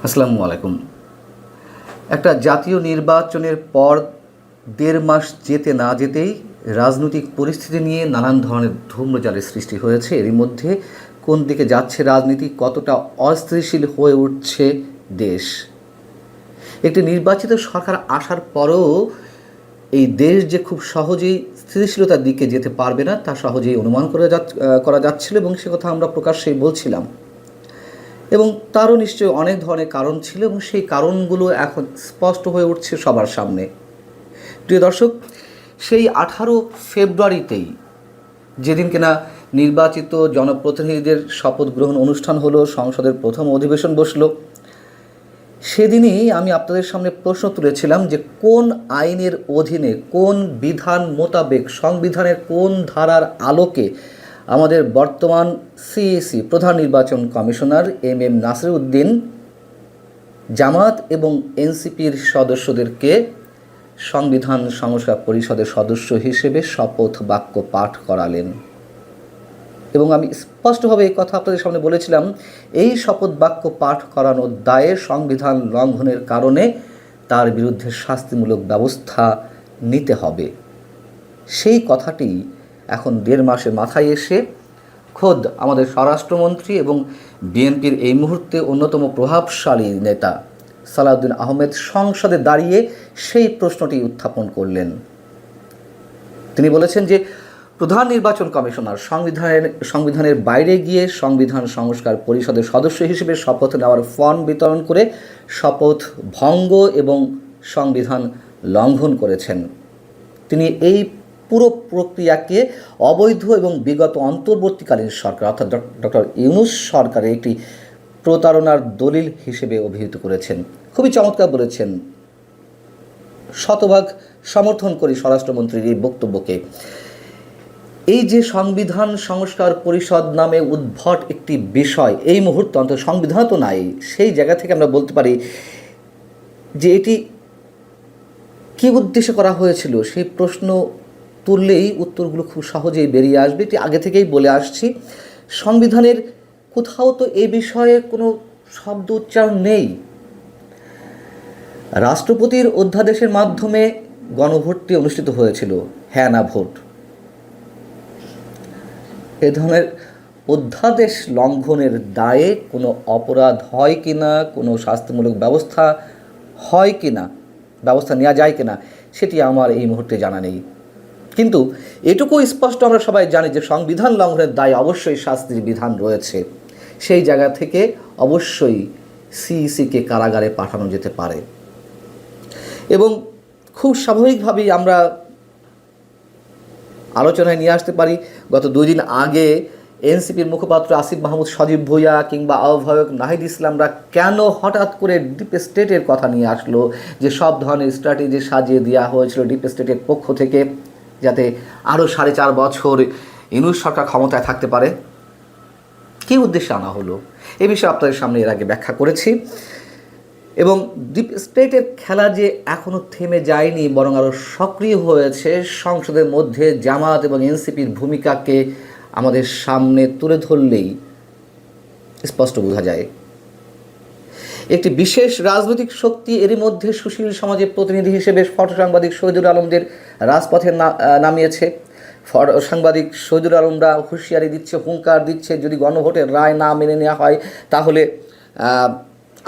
আসসালামু আলাইকুম। একটা জাতীয় নির্বাচনের পর ১.৫ মাস যেতে না যেতেই রাজনৈতিক পরিস্থিতি নিয়ে নানান ধরনের ধূম্রজালের সৃষ্টি হয়েছে। এরই মধ্যে কোন দিকে যাচ্ছে রাজনীতি, কতটা অস্থিতিশীল হয়ে উঠছে দেশ। একটি নির্বাচিত সরকার আসার পরেও এই দেশ যে খুব সহজেই স্থিতিশীলতার দিকে যেতে পারবে না তা সহজেই অনুমান করা যাচ্ছিল, এবং সে কথা আমরা প্রকাশ্যেই বলছিলাম। এবং তারও নিশ্চয়ই অনেক ধরনের কারণ ছিল, এবং সেই কারণগুলো এখন স্পষ্ট হয়ে উঠছে সবার সামনে। প্রিয় দর্শক, সেই 18 ফেব্রুয়ারিতেই, যেদিন কিনা নির্বাচিত জনপ্রতিনিধিদের শপথ গ্রহণ অনুষ্ঠান হলো, সংসদের প্রথম অধিবেশন বসলো, সেদিনই আমি আপনাদের সামনে প্রশ্ন তুলেছিলাম যে কোন আইনের অধীনে, কোন বিধান মোতাবেক, সংবিধানের কোন ধারার আলোকে আমাদের বর্তমান সিইসি প্রধান নির্বাচন কমিশনার এম নাসির উদ্দিন জামাত এবং এনসিপির সদস্যদেরকে সংবিধান সংস্কার পরিষদের সদস্য হিসেবে শপথ বাক্য পাঠ করালেন। এবং আমি স্পষ্টভাবে এই কথা আপনাদের সামনে বলেছিলাম, এই শপথ বাক্য পাঠ করানোর দায়ে সংবিধান লঙ্ঘনের কারণে তার বিরুদ্ধে শাস্তিমূলক ব্যবস্থা নিতে হবে। সেই কথাটি এখন ১.৫ মাসের মাথায় এসে খোদ আমাদের স্বরাষ্ট্রমন্ত্রী এবং বিএনপির এই মুহূর্তে অন্যতম প্রভাবশালী নেতা সালাউদ্দিন আহমেদ সংসদে দাঁড়িয়ে সেই প্রশ্নটি উত্থাপন করলেন। তিনি বলেছেন যে প্রধান নির্বাচন কমিশনার সংবিধানের বাইরে গিয়ে সংবিধান সংস্কার পরিষদের সদস্য হিসেবে শপথ নেওয়ার ফর্ম বিতরণ করে শপথ ভঙ্গ এবং সংবিধান লঙ্ঘন করেছেন। তিনি এই পুরো প্রক্রিয়াকে অবৈধ এবং বিগত অন্তর্বর্তীকালীন সরকার অর্থাৎ ডক্টর ইউনূস সরকারের একটি প্রতারণার দলিল হিসেবে অভিহিত করেছেন। খুবই চমৎকার বলেছেন, শতভাগ সমর্থন করি স্বরাষ্ট্রমন্ত্রীর এই বক্তব্যকে। এই যে সংবিধান সংস্কার পরিষদ নামে উদ্ভট একটি বিষয়, এই মুহূর্তে অন্তত সংবিধান তো নাই, সেই জায়গা থেকে আমরা বলতে পারি যে এটি কী উদ্দেশ্যে করা হয়েছিল, সেই প্রশ্ন তুললেই উত্তরগুলো খুব সহজেই বেরিয়ে আসবে। এটি আগে থেকেই বলে আসছি, সংবিধানের কোথাও তো এ বিষয়ে কোনো শব্দ উচ্চারণ নেই। রাষ্ট্রপতির অধ্যাদেশের মাধ্যমে গণভোটটি অনুষ্ঠিত হয়েছিল, হ্যাঁ না ভোট। এ ধরনের অধ্যাদেশ লঙ্ঘনের দায়ে কোনো অপরাধ হয় কি না, কোনো শাস্তিমূলক ব্যবস্থা হয় কি না, ব্যবস্থা নেওয়া যায় কি না, সেটি আমার এই মুহূর্তে জানা নেই। কিন্তু এটুকু স্পষ্ট আমরা সবাই জানি যে সংবিধান লঙ্ঘনের দায়ে অবশ্যই শাস্তির বিধান রয়েছে। সেই জায়গা থেকে অবশ্যই সিইসিকে কারাগারে পাঠানো যেতে পারে। এবং খুব স্বাভাবিকভাবেই আমরা আলোচনায় নিয়ে আসতে পারি, গত 2 দিন আগে এনসিপির মুখপাত্র আসিফ মাহমুদ সজীব ভুঁইয়া কিংবা আহ্বায়ক নাহিদ ইসলামরা কেন হঠাৎ করে ডিপ স্টেটের কথা নিয়ে আসলো, যে সব ধরনের স্ট্র্যাটেজি সাজিয়ে দেওয়া হয়েছিল ডিপ স্টেটের পক্ষ থেকে যাতে আরও 4.5 বছর ইউনূস সরকার ক্ষমতায় থাকতে পারে। কী উদ্দেশ্যে আনা হলো, এ বিষয়ে আপনাদের সামনে এর আগে ব্যাখ্যা করেছি। এবং ডিপ স্টেটের খেলা যে এখনও থেমে যায়নি, বরং আরও সক্রিয় হয়েছে, সংসদের মধ্যে জামাত এবং এনসিপির ভূমিকাকে আমাদের সামনে তুলে ধরলেই স্পষ্ট বোঝা যায়। একটি বিশেষ রাজনৈতিক শক্তি এরই মধ্যে সুশীল সমাজের প্রতিনিধি হিসেবে ফটো সাংবাদিক শহীদুল আলমদের রাজপথে নামিয়েছে। সাংবাদিক শহীদুল আলমরা হুঁশিয়ারি দিচ্ছে, হুঙ্কার দিচ্ছে, যদি গণভোটের রায় না মেনে নেওয়া হয় তাহলে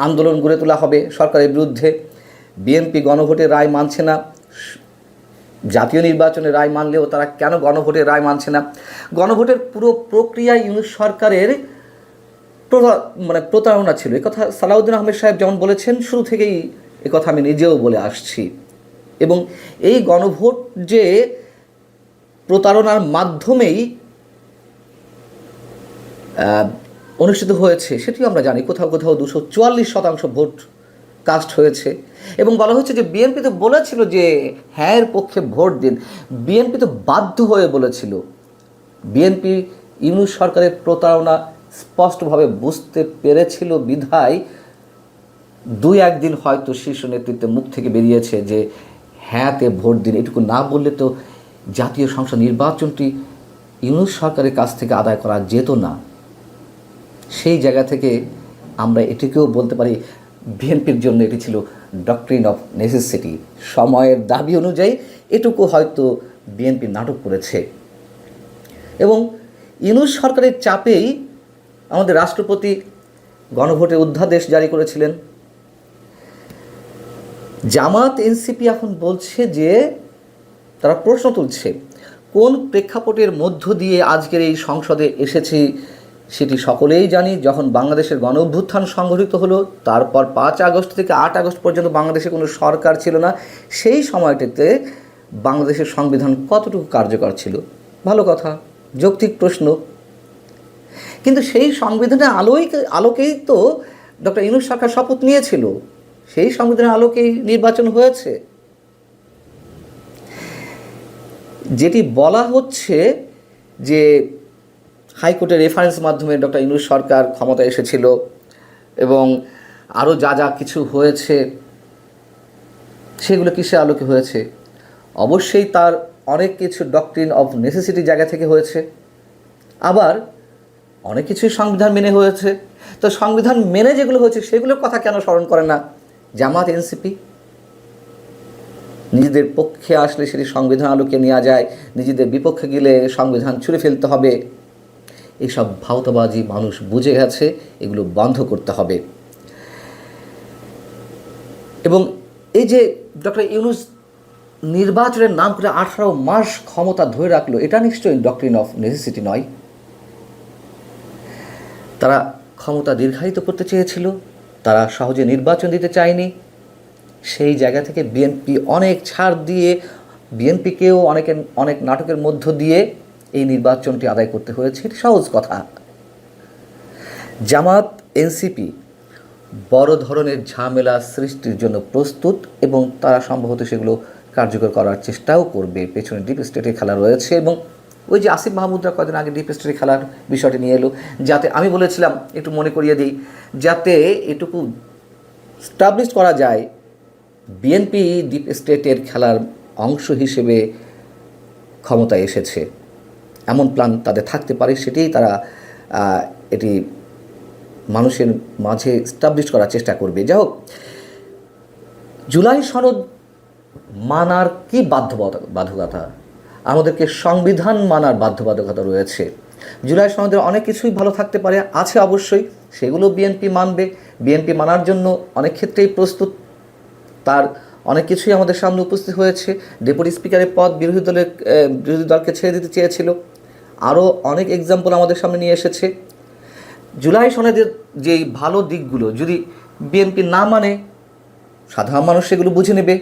আন্দোলন গড়ে তোলা হবে সরকারের বিরুদ্ধে। বিএনপি গণভোটের রায় মানছে না, জাতীয় নির্বাচনের রায় মানলেও তারা কেন গণভোটের রায় মানছে না? গণভোটের পুরো প্রক্রিয়া ইউনূস সরকারের প্রতারণা ছিল। একথা সালাউদ্দিন আহমেদ সাহেব যেমন বলেছেন, শুরু থেকেই একথা আমি নিজেও বলে আসছি। এবং এই গণভোট যে প্রতারণার মাধ্যমেই অনুষ্ঠিত হয়েছে সেটিও আমরা জানি। কোথাও কোথাও 244% ভোট কাস্ট হয়েছে। এবং বলা হচ্ছে যে বিএনপি তো বলেছিল যে হ্যাঁ এর পক্ষে ভোট দিন, বিএনপি তো বাধ্য হয়ে বলেছিল। বিএনপি ইউনূস সরকারের প্রতারণা স্পষ্টভাবে বুঝতে পেরেছিল বিধায় 2-1 দিন হয়তো শীর্ষ নেতৃত্বের মুখ থেকে বেরিয়েছে যে হ্যাঁতে ভোট দিন। এটুকু না বললে তো জাতীয় সংসদ নির্বাচনটি ইউনূস সরকারের কাছ থেকে আদায় করা যেত না। সেই জায়গা থেকে আমরা এটিকেও বলতে পারি বিএনপির জন্য এটি ছিল ডক্ট্রিন অফ নেসেসিটি। সময়ের দাবি অনুযায়ী এটুকু হয়তো বিএনপি নাটক করেছে। এবং ইউনূস সরকারের চাপেই আমাদের রাষ্ট্রপতি গণভোটে অধ্যাদেশ জারি করেছিলেন। জামাত এনসিপি এখন বলছে যে তারা প্রশ্ন তুলছে কোন প্রেক্ষাপটের মধ্য দিয়ে আজকের এই সংসদে এসেছি সেটি সকলেই জানি। যখন বাংলাদেশের গণ অভ্যুত্থান সংঘটিত হলো, তারপর 5 আগস্ট থেকে 8 আগস্ট পর্যন্ত বাংলাদেশে কোনো সরকার ছিল না। সেই সময়টিতে বাংলাদেশের সংবিধান কতটুকু কার্যকর ছিল? ভালো কথা, যৌক্তিক প্রশ্ন। কিন্তু সেই সংবিধানের আলোকেই তো ডক্টর ইউনূস সরকার শপথ নিয়েছিল, সেই সংবিধানের আলোকেই নির্বাচন হয়েছে। যেটি বলা হচ্ছে যে হাইকোর্টের রেফারেন্স মাধ্যমে ডক্টর ইউনূস সরকার ক্ষমতায় এসেছিল এবং আরও যা যা কিছু হয়েছে সেগুলো কিসের আলোকে হয়েছে? অবশ্যই তার অনেক কিছু ডক্ট্রিন অফ নেসেসিটি জায়গা থেকে হয়েছে, আবার অনেক কিছুই সংবিধান মেনে হয়েছে। তো সংবিধান মেনে যেগুলো হয়েছে সেগুলোর কথা কেন স্মরণ করে না জামাত এনসিপি? নিজেদের পক্ষে আসলে সেটি সংবিধান আলোকে নেওয়া যায়, নিজেদের বিপক্ষে গেলে সংবিধান ছুঁড়ে ফেলতে হবে। এইসব ভাওতাবাজি মানুষ বুঝে গেছে, এগুলো বন্ধ করতে হবে। এবং এই যে ডক্টর ইউনূস নির্বাচনের নাম করে 18 মাস ক্ষমতা ধরে রাখলো, এটা নিশ্চয়ই ডক্ট্রিন অফ নেসেসিটি নয়। তারা ক্ষমতা দীর্ঘায়িত করতে চেয়েছিল, তারা সহজে নির্বাচন দিতে চায়নি। সেই জায়গা থেকে বিএনপি অনেক ছাড় দিয়ে, বিএনপিকেও অনেক নাটকের মধ্য দিয়ে এই নির্বাচনটি আদায় করতে হয়েছে। এটি সহজ কথা। জামাত এনসিপি বড় ধরনের ঝামেলা সৃষ্টির জন্য প্রস্তুত এবং তারা সম্ভবত সেগুলো কার্যকর করার চেষ্টাও করবে। পেছনে ডিপ স্টেটের খেলা রয়েছে। এবং ওই যে আসিফ মাহমুদরা কদিন আগে ডিপ স্টেটের খেলার বিষয়টি নিয়ে এলো, যাতে আমি বলেছিলাম, একটু মনে করিয়ে দিই, যাতে এটুকু স্টাবলিশ করা যায় বিএনপি ডিপ স্টেটের খেলার অংশ হিসেবে ক্ষমতায় এসেছে, এমন প্ল্যান তাদের থাকতে পারে। সেটাই তারা এটি মানুষের মাঝে স্টাবলিশ করার চেষ্টা করবে। যাই হোক, জুলাই সনদ মানার কি বাধ্যবাধকতা? আমাদেরকে সংবিধান মানার বাধ্যবাধকতা রয়েছে। জুলাই সনদের অনেক কিছুই ভালো থাকতে পারে, আছে অবশ্যই, সেগুলো বিএনপি মানবে। বিএনপি মানার জন্য অনেক ক্ষেত্রেই প্রস্তুত, তার অনেক কিছুই আমাদের সামনে উপস্থিত হয়েছে। ডেপুটি স্পিকারের পদ বিরোধী দলকে ছেড়ে দিতে চেয়েছিল, আরও অনেক এক্সাম্পল আমাদের সামনে নিয়ে এসেছে। জুলাই সনদের যেই ভালো দিকগুলো যদি বিএনপি না মানে, সাধারণ মানুষ সেগুলো বুঝে নেবে।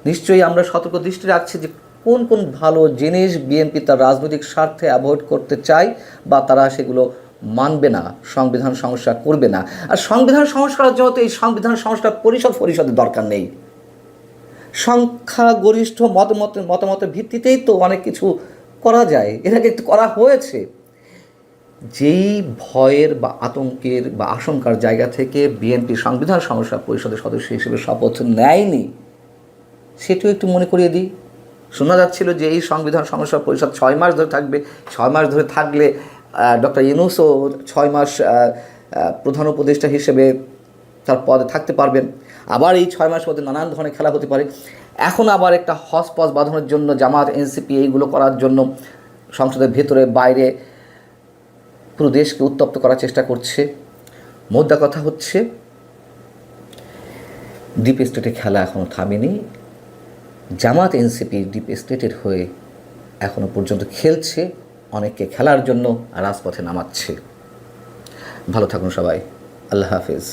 নিশ্চয়ই আমরা সতর্ক দৃষ্টি রাখছি যে কোন কোন ভালো জিনিস বিএনপি তার রাজনৈতিক স্বার্থে অ্যাভয়েড করতে চায় বা তারা সেগুলো মানবে না, সংবিধান সংস্কার করবে না। আর সংবিধান সংস্কারের জন্য তো এই সংবিধান সংস্কার পরিষদের দরকার নেই। সংখ্যাগরিষ্ঠ মতামতের ভিত্তিতেই তো অনেক কিছু করা যায়, এর আগে করা হয়েছে। যেই ভয়ের বা আতঙ্কের বা আশঙ্কার জায়গা থেকে বিএনপি সংবিধান সংস্কার পরিষদের সদস্য হিসেবে শপথ নেয়নি, সেটিও একটু মনে করিয়ে দিই। শোনা যাচ্ছিল যে এই সংবিধান সংস্কার পরিষদ 6 মাস ধরে থাকবে। 6 মাস ধরে থাকলে ডক্টর ইউনূসও 6 মাস প্রধান উপদেষ্টা হিসেবে তার পদে থাকতে পারবেন। আবার এই 6 মাস মধ্যে নানান ধরনের খেলা হতে পারে। এখন আবার একটা হসপস বাঁধানোর জন্য জামাত এনসিপি এইগুলো করার জন্য সংসদের ভেতরে বাইরে পুরো দেশকে উত্তপ্ত করার চেষ্টা করছে। মোদ্দা কথা হচ্ছে, ডিপ স্টেটের খেলা এখনও থামেনি। জামাত এনসিপি ডিপ স্টেটের হয়ে এখনও পর্যন্ত খেলছে, অনেককে খেলার জন্য রাজপথে নামাচ্ছে। ভালো থাকুন সবাই, আল্লাহ হাফেজ।